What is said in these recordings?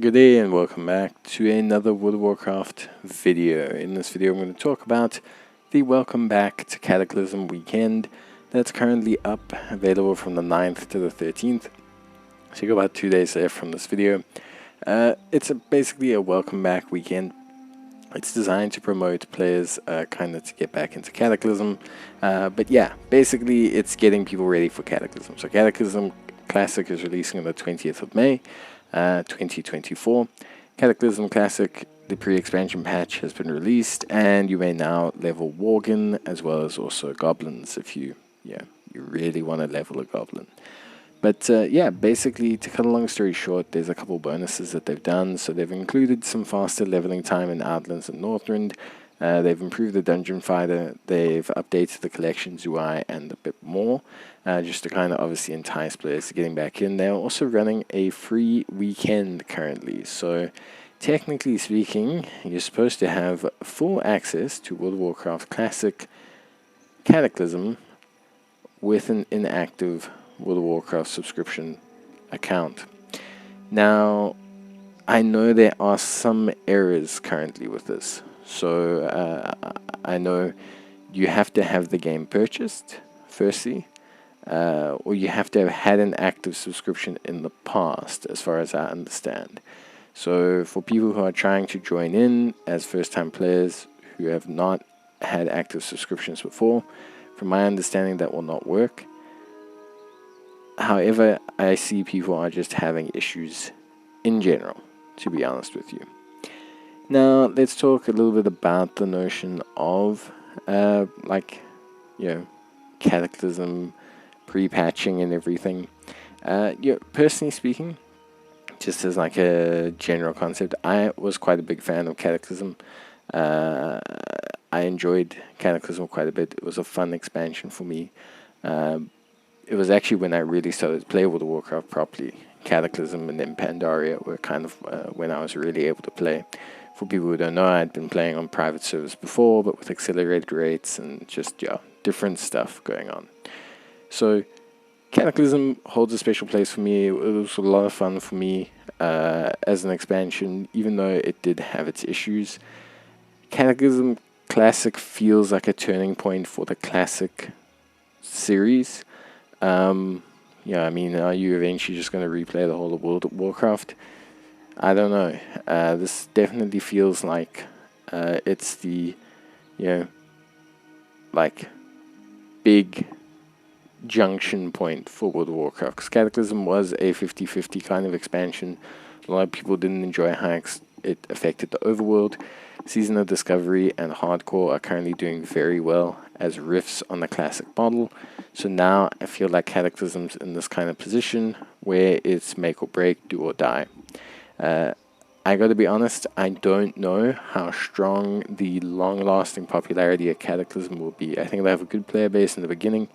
Good day and welcome back to another World of Warcraft video. In this video I'm going to talk about the Welcome Back to Cataclysm weekend that's currently up, available from the 9th to the 13th. So you got about 2 days left from this video. It's basically a Welcome Back weekend. It's designed to promote players kind of to get back into Cataclysm. But yeah, basically it's getting people ready for Cataclysm. So Cataclysm Classic is releasing on the 20th of May. 2024. Cataclysm Classic, the pre-expansion patch has been released, and you may now level Worgen as well as also goblins if you really want to level a goblin. But yeah, basically, to cut a long story short, there's a couple bonuses that they've done. So they've included some faster leveling time in Outlands and Northrend. They've improved the dungeon fighter, they've updated the collections UI and a bit more, just to kind of obviously entice players to getting back in. They're also running a free weekend currently, so technically speaking, you're supposed to have full access to World of Warcraft Classic Cataclysm with an inactive World of Warcraft subscription account. Now, I know there are some errors currently with this. So I know you have to have the game purchased, firstly, or you have to have had an active subscription in the past, as far as I understand. So for people who are trying to join in as first-time players who have not had active subscriptions before, from my understanding that will not work. However, I see people are just having issues in general, to be honest with you. Now, let's talk a little bit about the notion of, Cataclysm, pre-patching and everything. Personally speaking, just as like a general concept, I was quite a big fan of Cataclysm. I enjoyed Cataclysm quite a bit. It was a fun expansion for me. It was actually when I really started to play World of Warcraft properly. Cataclysm and then Pandaria were kind of when I was really able to play. For people who don't know, I'd been playing on private servers before, but with accelerated rates and just, different stuff going on. So, Cataclysm holds a special place for me. It was a lot of fun for me as an expansion, even though it did have its issues. Cataclysm Classic feels like a turning point for the Classic series. Are you eventually just going to replay the whole of World of Warcraft? I don't know. This definitely feels like it's the, big junction point for World of Warcraft. Because Cataclysm was a 50-50 kind of expansion. A lot of people didn't enjoy how it affected the overworld. Season of Discovery and Hardcore are currently doing very well as riffs on the classic model. So now I feel like Cataclysm's in this kind of position where it's make or break, do or die. I gotta be honest, I don't know how strong the long-lasting popularity of Cataclysm will be. I think they'll have a good player base in the beginning,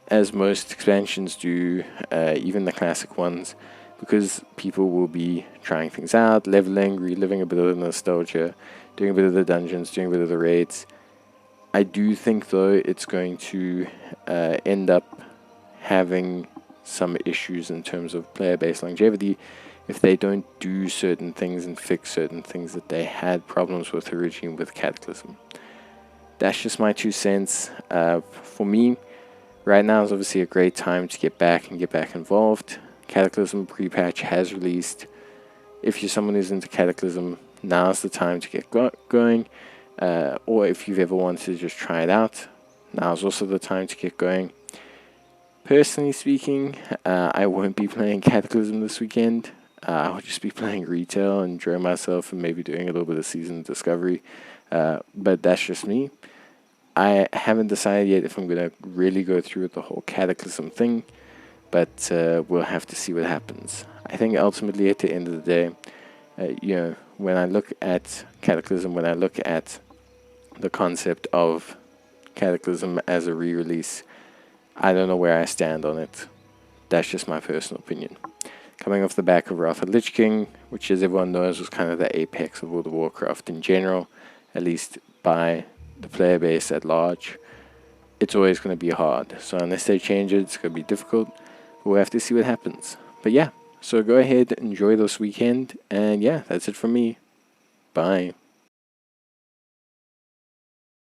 as most expansions do, even the classic ones, because people will be trying things out, leveling, reliving a bit of the nostalgia, doing a bit of the dungeons, doing a bit of the raids. I do think, though, it's going to end up having some issues in terms of player base longevity if they don't do certain things and fix certain things that they had problems with originally with Cataclysm. That's just my 2 cents. For me, right now is obviously a great time to get back involved. Cataclysm pre-patch has released. If you're someone who's into Cataclysm, now's the time to get going. Or if you've ever wanted to just try it out, now's also the time to get going. Personally speaking, I won't be playing Cataclysm this weekend. I'll just be playing retail and enjoying myself and maybe doing a little bit of Season of Discovery. But that's just me. I haven't decided yet if I'm going to really go through with the whole Cataclysm thing. But we'll have to see what happens. I think ultimately at the end of the day, when I look at Cataclysm, when I look at the concept of Cataclysm as a re-release, I don't know where I stand on it. That's just my personal opinion. Coming off the back of Wrath of Lich King, which as everyone knows was kind of the apex of World of Warcraft in general, at least by the player base at large, it's always going to be hard. So unless they change it, it's going to be difficult. We'll have to see what happens. But yeah, So go ahead, enjoy this weekend, and yeah, that's it from me. Bye.